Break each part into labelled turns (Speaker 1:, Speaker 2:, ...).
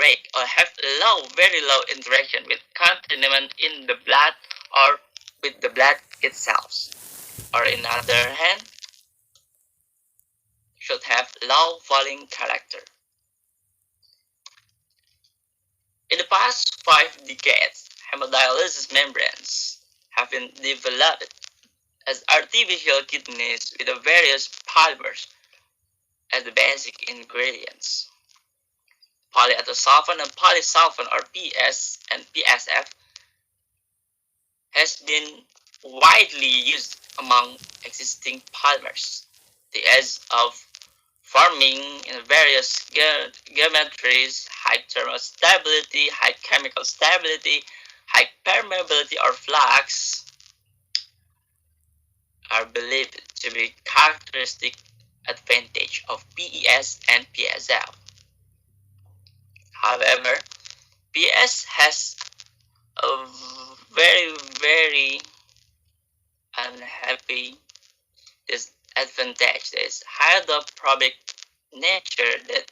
Speaker 1: interact or have very low interaction with contaminant in the blood or with the blood itself. Or in other hand, should have low volume character. In the past 5 decades, hemodialysis membranes have been developed as artificial kidneys with the various polymers as the basic ingredients. Polyatosulfan and polysulfan, or PS and PSF, has been widely used among existing polymers. The edge of forming in various geometries, high thermal stability, high chemical stability, high permeability or flux are believed to be characteristic advantage of PES and PSF. However, PS has a very unhappy disadvantage. There is hydrophobic nature that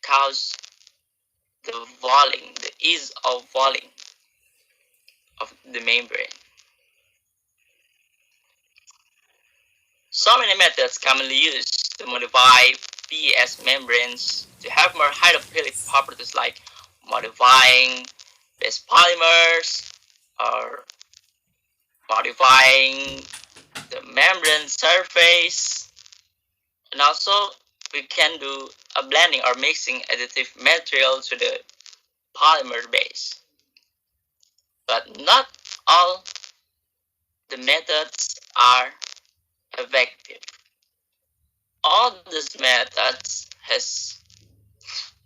Speaker 1: causes the ease of walling of the membrane. So many methods commonly used to modify PES membranes to have more hydrophilic properties, like modifying base polymers or modifying the membrane surface, and also we can do a blending or mixing additive material to the polymer base. But not all the methods are effective. All these methods has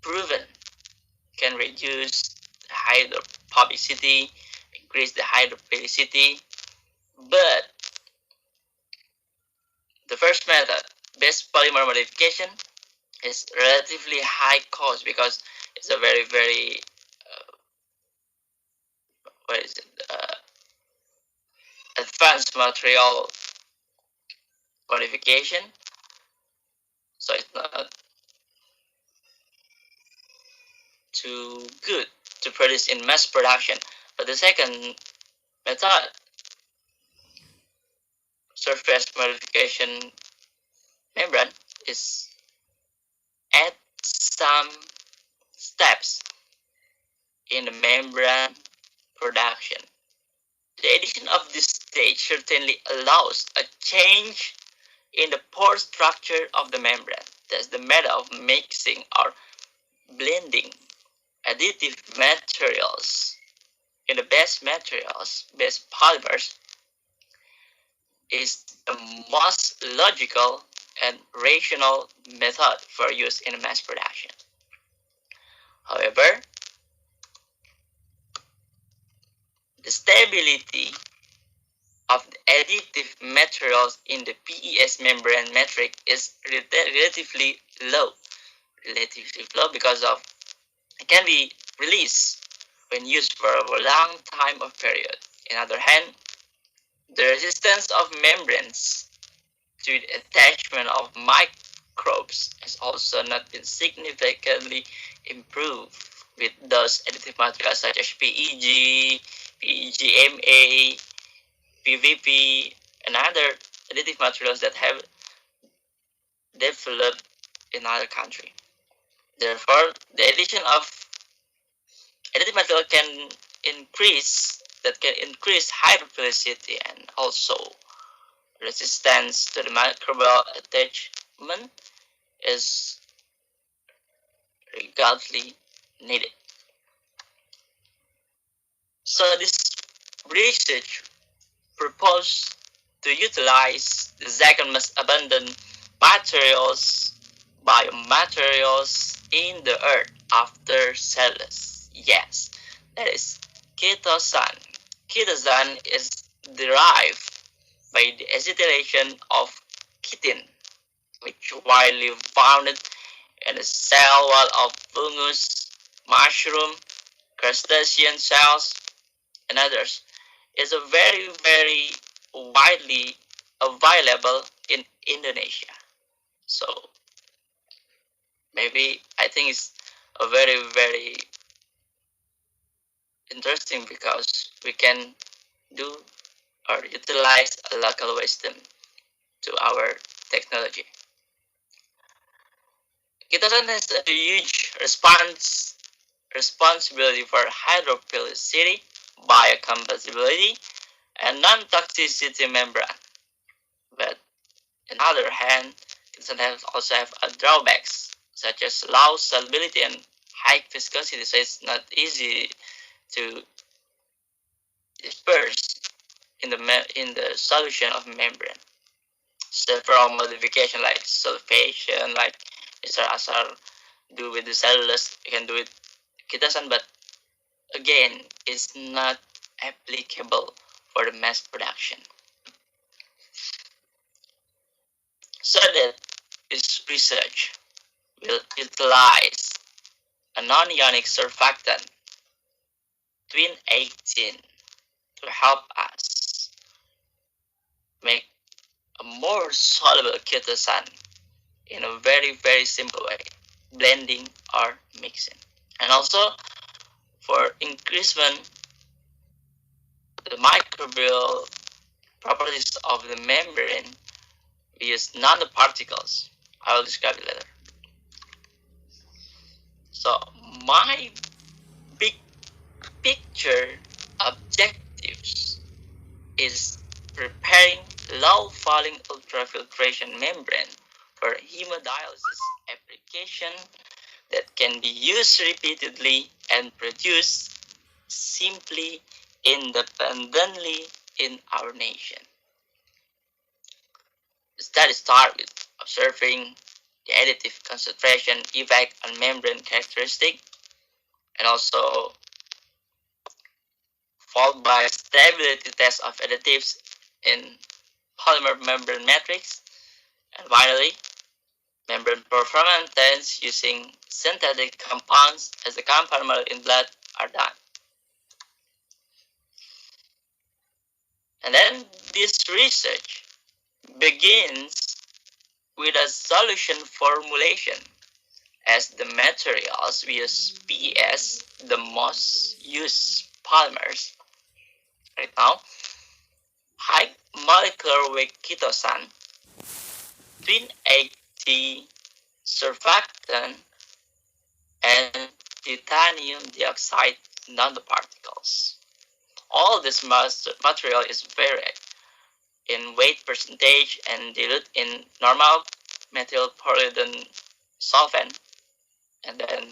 Speaker 1: proven can reduce the hydrophobicity, increase the hydrophilicity, but the first method, base polymer modification, is relatively high cost because it's a very advanced material modification, so it's not too good to produce in mass production. But the second method, surface modification membrane, is add some steps in the membrane production. The addition of this stage certainly allows a change in the pore structure of the membrane. That's the method of mixing or blending additive materials in the base polymers is the most logical and rational method for use in mass production. However, the stability of the additive materials in the PES membrane metric is relatively low because of it can be released when used for a long time of period. In other hand, the resistance of membranes to the attachment of microbes has also not been significantly improved with those additive materials such as PEG, PEGMA, PVP, and other additive materials that have developed in other countries. Therefore, the addition of additive material can increase hydrophilicity and also resistance to the microbial attachment is regardlessly needed. So this research proposed to utilize the second most abundant biomaterials in the earth after cellulose. Yes, that is chitosan. Chitosan is derived by the acetylation of chitin, which widely found in the cell wall of fungus, mushroom, crustacean cells, and others. Is a very widely available in Indonesia. So maybe I think it's a very interesting because we can do or utilize a local wisdom to our technology. Kitasan has a huge responsibility for hydrophilicity, biocompatibility, and non-toxicity membrane. But on the other hand, kitasan also have drawbacks such as low solubility and high viscosity, so it's not easy to disperse in the solution of membrane. Several modifications like sulfation, like Mr. Ashar do with the cellulose, you can do it kitasan, but again, it's not applicable for the mass production. So that this research will utilize a non-ionic surfactant, twin 18, to help us make a more soluble kitasan in a very, very simple way, blending or mixing. And also for increasement the microbial properties of the membrane, we use nanoparticles. I will describe it later. So my big picture objectives is preparing low-falling ultrafiltration membrane for hemodialysis application that can be used repeatedly and produced simply independently in our nation. The study starts with observing the additive concentration effect on membrane characteristic, and also followed by stability test of additives in polymer membrane matrix, and finally membrane performance tests using synthetic compounds as the compound model in blood are done. And then this research begins with a solution formulation, as the materials we use PES, the most used polymers right now, high molecular weight ketosan, twin 80 surfactant, and titanium dioxide nanoparticles. All this material is varied in weight percentage and dilute in normal methyl polyethylene solvent, and then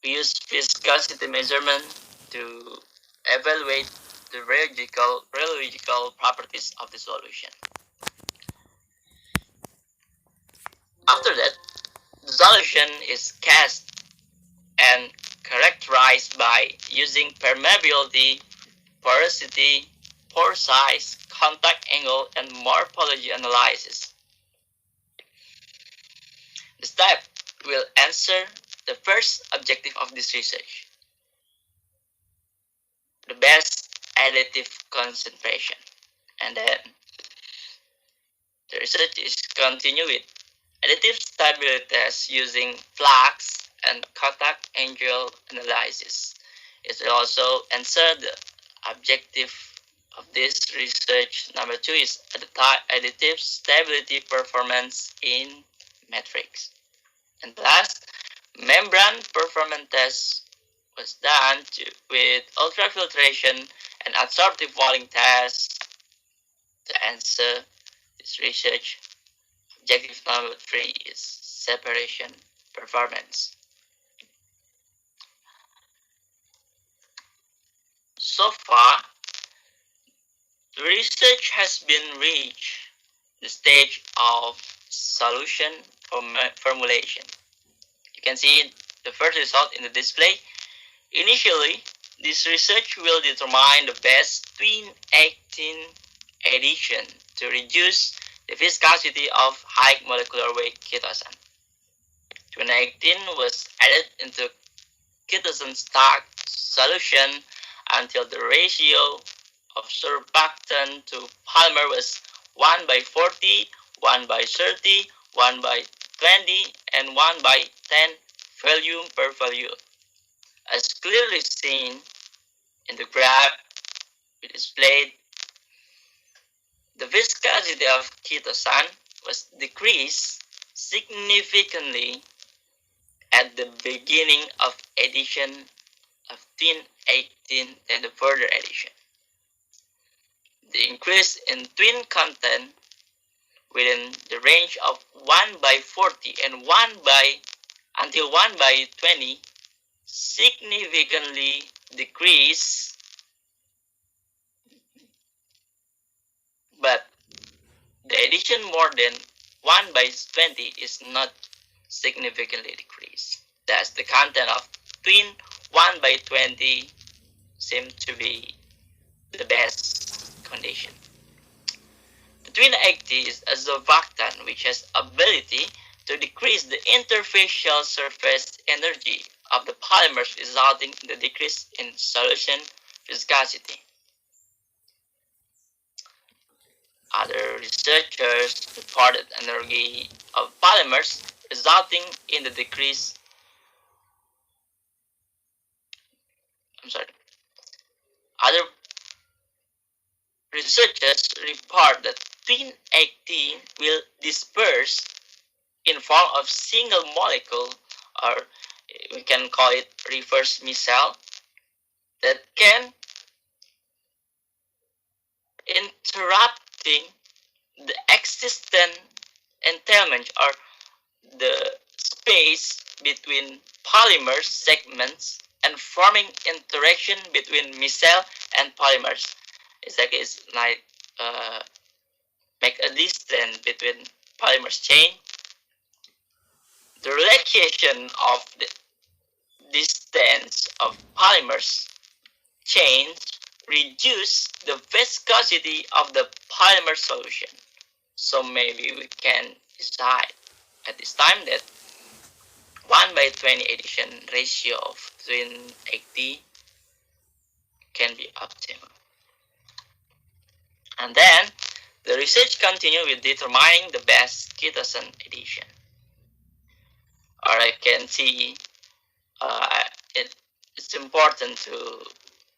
Speaker 1: we use viscosity measurement to evaluate the rheological properties of the solution. After that, the solution is cast and characterized by using permeability, porosity, pore size, contact angle, and morphology analysis. This step will answer the first objective of this research, the best additive concentration. And then the research is continued with additive stability tests using flux and contact angle analysis. It will also answer the objective of this research. Number 2 is additive stability performance in matrix. And last, membrane performance test was done with ultrafiltration and adsorptive walling tests to answer this research. Objective number 3 is separation performance. So far, the research has been reached the stage of solution formulation. You can see the first result in the display. Initially, this research will determine the best twin 18 addition to reduce the viscosity of high molecular weight ketosan. Twin 18 was added into ketosan stock solution until the ratio of surfactant to polymer was 1/40, 1/30, 1/20, and 1/10 volume per volume. As clearly seen in the graph we displayed, the viscosity of chitosan was decreased significantly at the beginning of addition of twin 18 and the further addition. The increase in twin content within the range of 1/40 and 1/20 significantly decrease, but the addition more than 1/20 is not significantly decreased. Thus, the content of twin 1/20 seems to be the best condition. The twin 80 is a surfactant which has ability to decrease the interfacial surface energy of the polymers, resulting in the decrease in solution viscosity. Other researchers reported energy of polymers resulting in the decrease. Other researchers report that twin 18 will disperse in form of single molecule, or we can call it reverse micelle, that can interrupting the existent entailment or the space between polymer segments and forming interaction between micelle and polymers. It's like make a distance between polymers chain. The relaxation of the distance of polymers chains reduce the viscosity of the polymer solution. So maybe we can decide at this time that 1/20 addition ratio of twin 80 can be optimal. And then the research continued with determining the best chitosan addition. Or I can see it's important to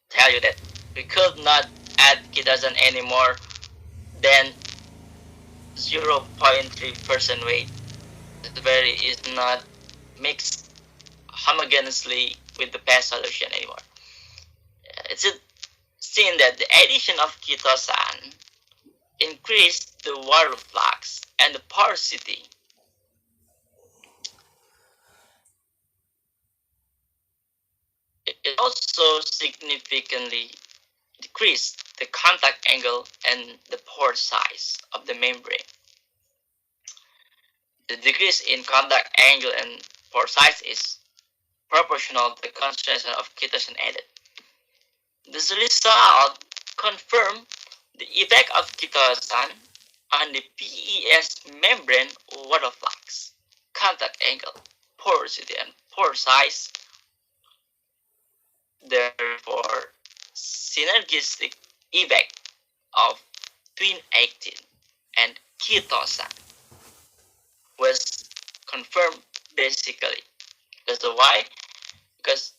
Speaker 1: tell you that we could not add chitosan anymore than 0.3% weight. The very is not mixed homogeneously with the past solution anymore. It's seen that the addition of chitosan increased the water flux and the porosity. It also significantly decreased the contact angle and the pore size of the membrane. The decrease in contact angle and pore size is proportional to the concentration of chitosan added. This result confirms the effect of chitosan on the PES membrane water flux, contact angle, porosity, and pore size. Therefore, synergistic effect of twin 18 and chitosan was confirmed basically. Because why? Because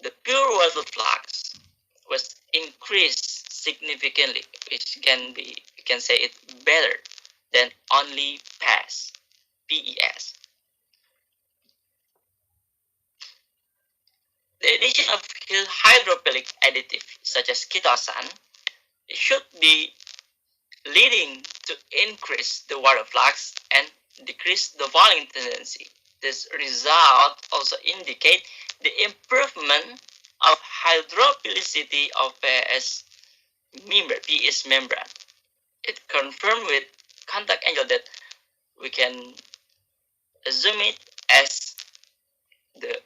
Speaker 1: the pure water flux was increased significantly, which we can say it better than only PES. The addition of hydrophilic additive such as chitosan should be leading to increase the water flux and decrease the volume tendency. This result also indicate the improvement of hydrophilicity of PES membrane. It confirmed with contact angle that we can assume it as the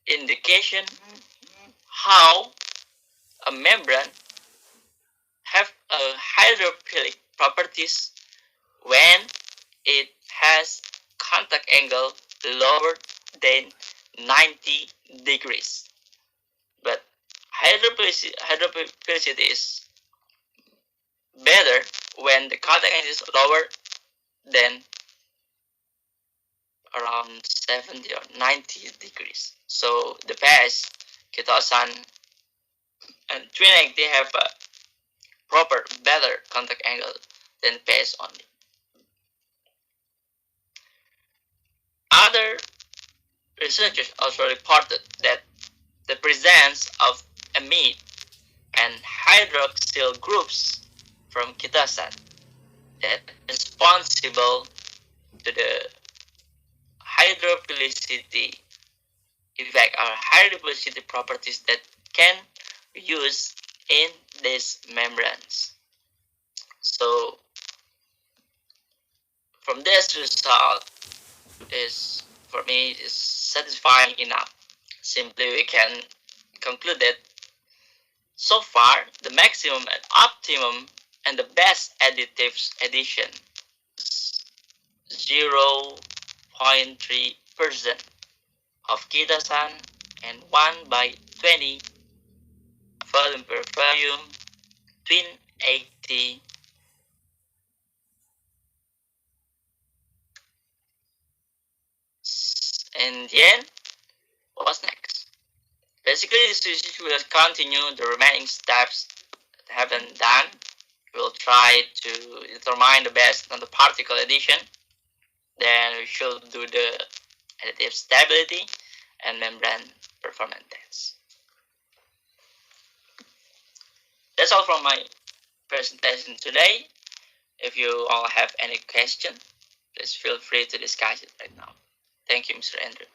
Speaker 1: indication how a membrane have a hydrophilic properties when it has contact angle lower than 90 degrees. But hydrophilicity is better when the contact angle is lower than around 70 or 90 degrees. So the pairs ketosan and twin egg, they have a proper, better contact angle than pairs only. Other researchers also reported that the presence of amide and hydroxyl groups from ketosan that is responsible to the hydrophilicity effect or hydrophilicity properties that can be used in these membranes. So from this result is, for me, is satisfying enough. Simply we can conclude that so far the maximum and optimum and the best additives addition is 0.3% of ketosan and 1/20 volume per volume twin 80. And then what's next? Basically, this research will continue the remaining steps that haven't done. We'll try to determine the best on the particle addition. Then we should do the additive stability and membrane performance tests. That's all from my presentation today. If you all have any question, please feel free to discuss it right now. Thank you, Mr. Andrew.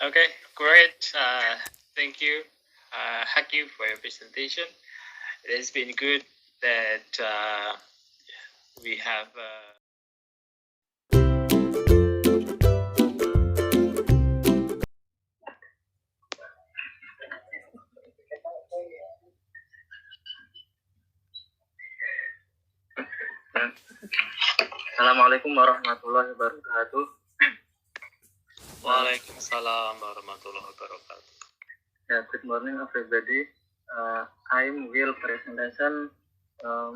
Speaker 2: Okay, great. Thank you, Haqqi, for your presentation. It has been good that we have.
Speaker 3: Assalamualaikum warahmatullahi wabarakatuh.
Speaker 2: Waalaikumsalam warahmatullahi wabarakatuh.
Speaker 3: Yeah, good morning everybody. I will presentation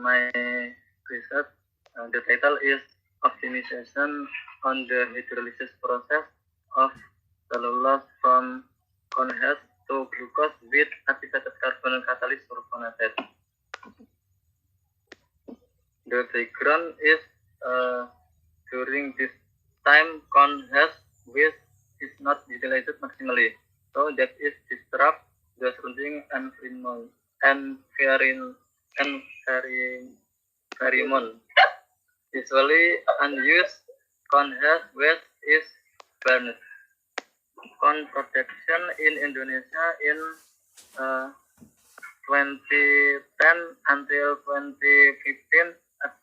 Speaker 3: my research. The title is Optimization on the Hydrolysis process of cellulose from conhes to glucose with activated carbon catalyst sulfonated. The background is during this time conhes waste is not utilized maximally, so that is disrupt the surrounding environment. Usually unused conhes waste is burned. Corn production in Indonesia in 2010 until 2015 at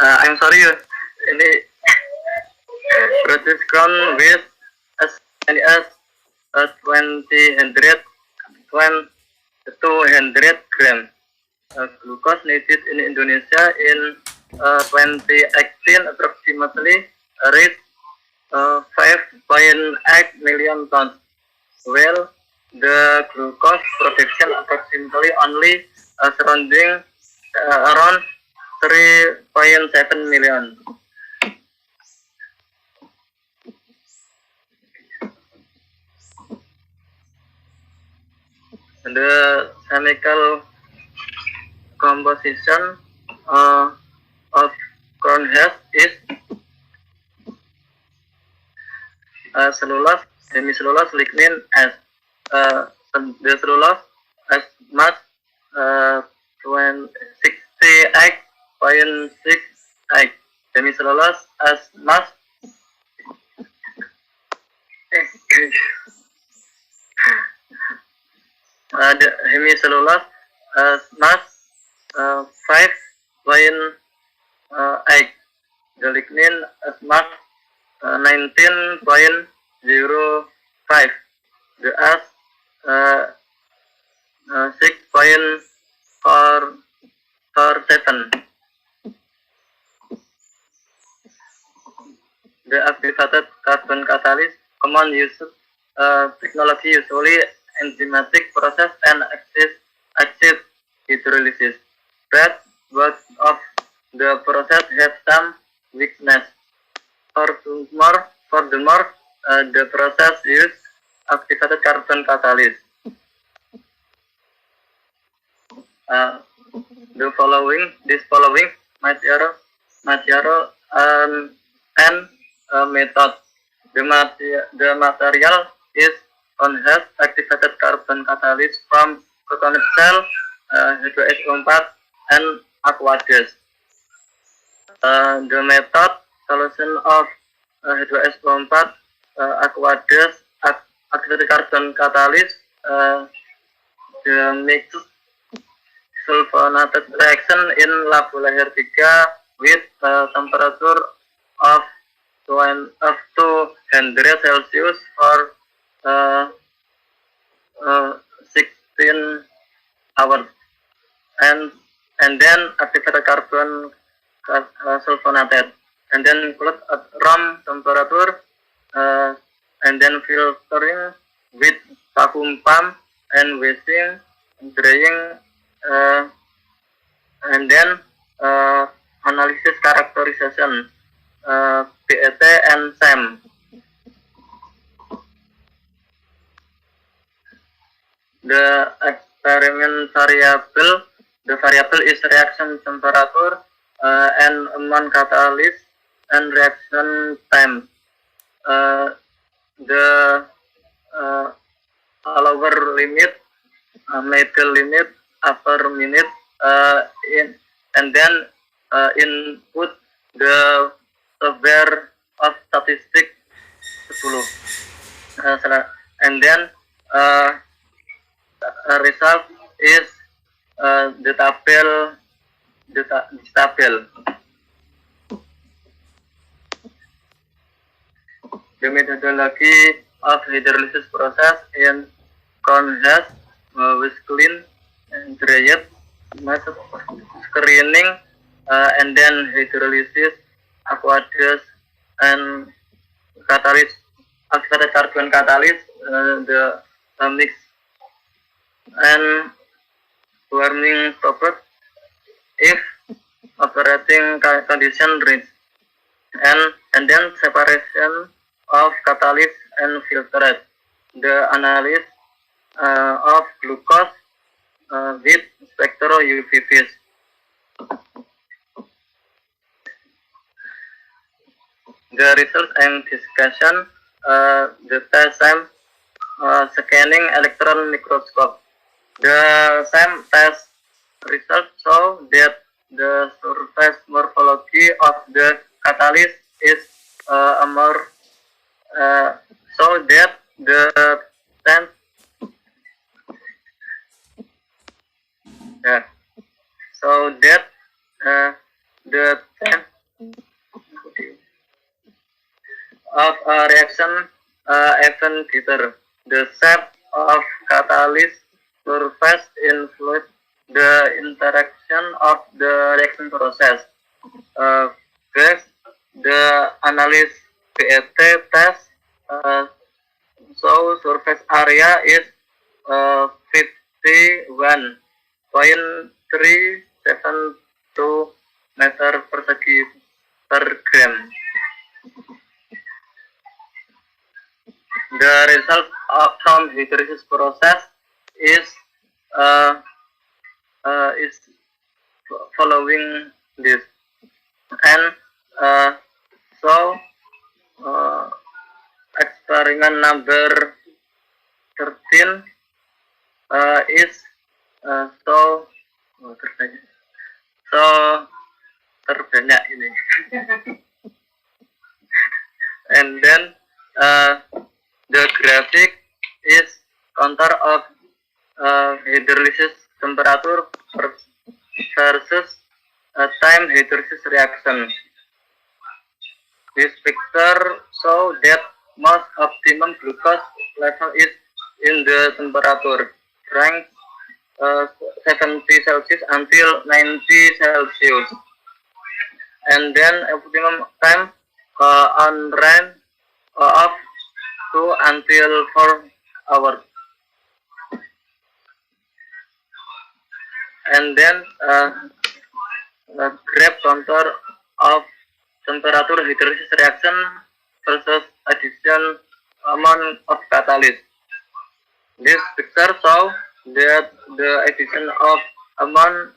Speaker 3: I'm sorry, ini produce corn with as many as 200 gram. Glucose needed in Indonesia in 2018 approximately reached 5.8 million tons. Well, the glucose production approximately only surrounding around 3.7 million. The chemical composition of cornhusk is cellulose, hemicellulose, lignin as the cellulose as much 68.68, hemicellulose as much The hemicellulose mass 5.8. The lignin mass 19.05. The Ash 6.47. The activated carbon catalyst common use technology usually enzymatic process and acid hydrolysis. But both of the process have some weakness. Furthermore, the process use activated carbon catalyst. This following material and method. The material is has activated carbon catalyst from coconut shell, H2SO4, and aqueous. The method solution of H2SO4, aqueous, activated carbon catalyst, the mixed sulfonated reaction in lab layer 3 with temperature of 200 Celsius for 16 hours, and then activated carbon sulfonated, and then include at room temperature, and then filtering with vacuum pump and washing, drying, and then analysis characterization, PET and SEM. The experiment variable, is reaction temperature and amount catalyst and reaction time. The lower limit, middle limit, upper limit, and then input the software of statistic 10, and then result is the table. The methodology of hydrolysis process in corn has was clean and dried, method screening, and then hydrolysis, aqueous, and catalyst, activated carbon catalyst, the mix and warming proper if operating condition reach, and then separation of catalyst and filtered. The analysis of glucose with spectro UV. The results and discussion, the test time scanning electron microscope. The same test results show that the surface morphology of the catalyst is more so that the temp so that the temp of a reaction even greater. The shape of catalyst surface influence the interaction of the reaction process. First, the analysis PET test so surface area is 51.372 meter persegi per gram. The result from hydrolysis process is following this, and so experiment number 13 is so terbanyak ini. And then graphic is counter of hydrolysis temperature versus time hydrolysis reaction. This picture shows that most optimum glucose level is in the temperature range 70 Celsius until 90 Celsius, and then optimum time on range of 2 until 4 hours. And then graph counter of temperature hydrolysis reaction versus addition amount of catalyst. This picture shows that the addition of amount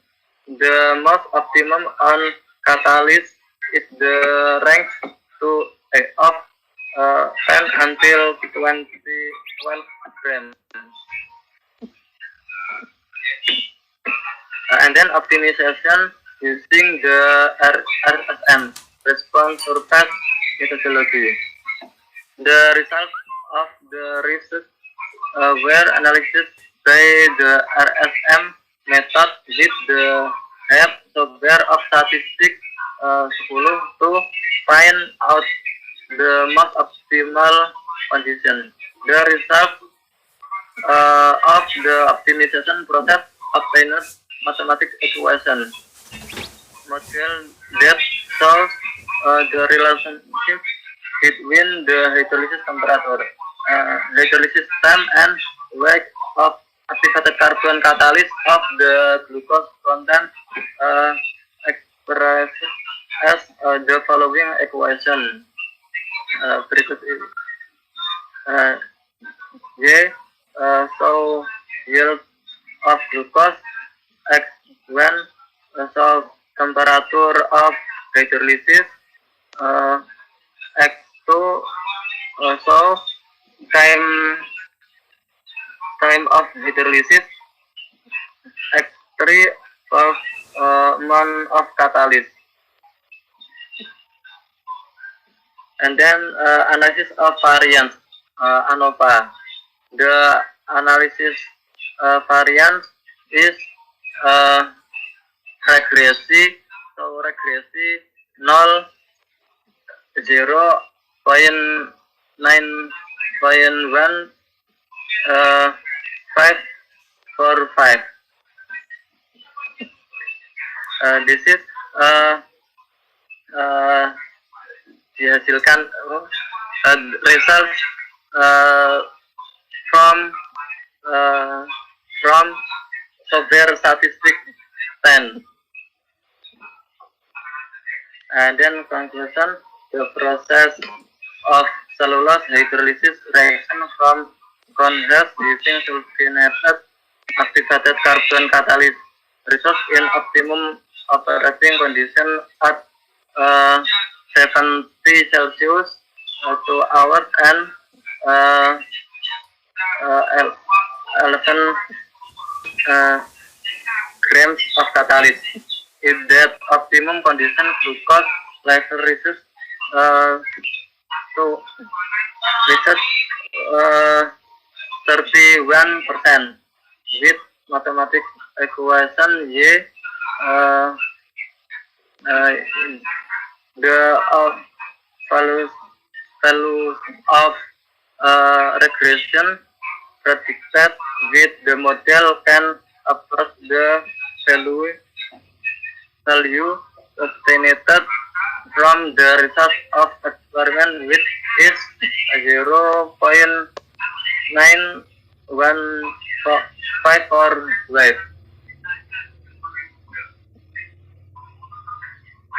Speaker 3: the most optimum on catalyst is the range of 10 until 12 grams. And then optimization using the RSM, response surface methodology. The results of the research were analyzed by the RSM method with the help software of statistics 10 to find out the most optimal condition. The result of the optimization process obtained mathematical equation model that shows the relationship between the hydrolysis temperature, hydrolysis time, and weight of activated carbon catalyst of the glucose content expressed as the following equation. Berikut ini. So yield of glucose x when so temperature of hydrolysis x2 so time of hydrolysis x3 of amount of catalyst. And then analysis of variance ANOVA. The analysis variance is regresi, so regresi 0.9.1545. This is dihasilkan results from software statistics 10. And then conclusion, the process of cellulose hydrolysis reaction from converts using sulfonated activated carbon catalyst results in optimum operating condition at 70 Celsius 2 hours and 11 grams of catalyst. If that optimum condition glucose level reaches to 31% with mathematical equation Y the values of regression predicted with the model can approach the value obtained from the result of experiment, which is 0.91545.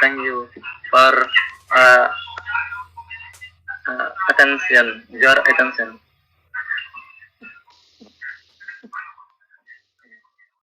Speaker 3: Thank you for your attention.